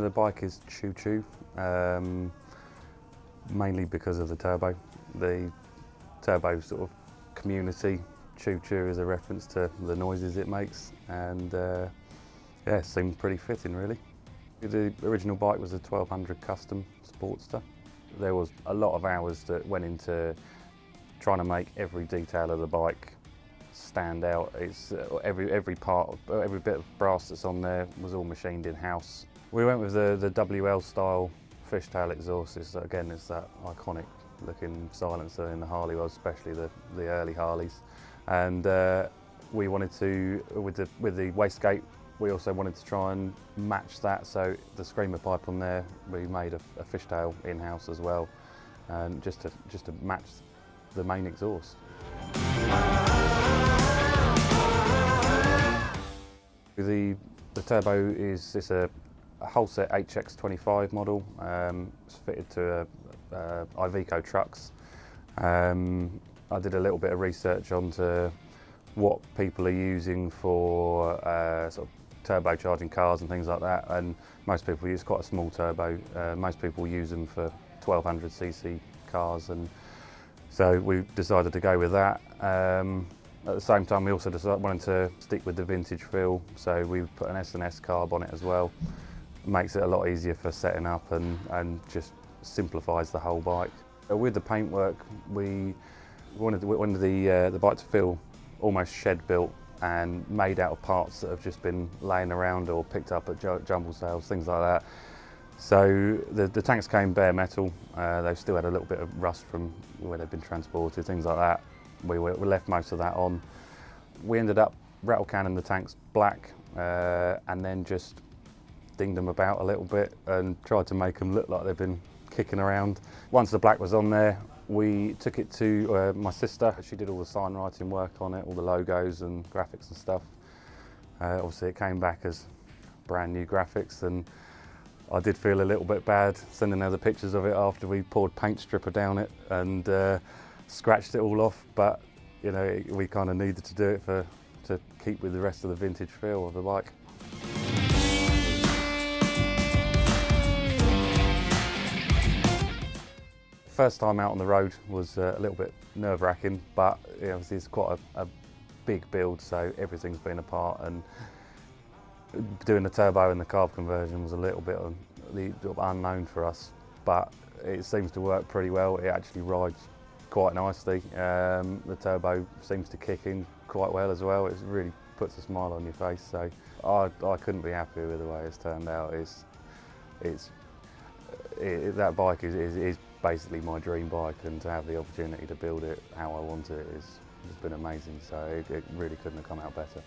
of the bike is Choo Choo, mainly because of the turbo. The turbo sort of community, Choo Choo is a reference to the noises it makes, and yeah, it seemed pretty fitting really. The original bike was a 1200 custom Sportster. There was a lot of hours that went into trying to make every detail of the bike stand out. It's every part, every bit of brass that's on there was all machined in-house. We went with the WL style fishtail exhaust. Again, it's that iconic looking silencer in the Harley world, especially the early Harleys. And we wanted to, with the wastegate, we also wanted to try and match that. So the screamer pipe on there, we made a fishtail in-house as well, and just to match the main exhaust. The turbo it's a Holset HX25 model. It's fitted to Iveco trucks. I did a little bit of research onto what people are using for sort of turbocharging cars and things like that, and most people use quite a small turbo. Most people use them for 1200cc cars, and so we decided to go with that. At the same time, we also wanted to stick with the vintage feel, so we put an S&S carb on it as well. Makes it a lot easier for setting up and just simplifies the whole bike. With the paintwork, we wanted the bike to feel almost shed built and made out of parts that have just been laying around or picked up at jumble sales, things like that. So the tanks came bare metal. They've still had a little bit of rust from where they've been transported, things like that. We left most of that on. We ended up rattle canning the tanks black and then just dinged them about a little bit and tried to make them look like they've been kicking around. Once the black was on there, we took it to my sister. She did all the sign writing work on it, all the logos and graphics and stuff. Obviously it came back as brand new graphics, and I did feel a little bit bad sending her the pictures of it after we poured paint stripper down it and scratched it all off, but you know, we kind of needed to do it to keep with the rest of the vintage feel of the bike. First time out on the road was a little bit nerve-wracking, but you know, obviously it's quite a big build, so everything's been apart, and doing the turbo and the carb conversion was a little bit unknown for us, but it seems to work pretty well. It actually rides quite nicely. The turbo seems to kick in quite well as well. It really puts a smile on your face, so I couldn't be happier with the way it's turned out. That bike is basically my dream bike, and to have the opportunity to build it how I want it has been amazing, so it really couldn't have come out better.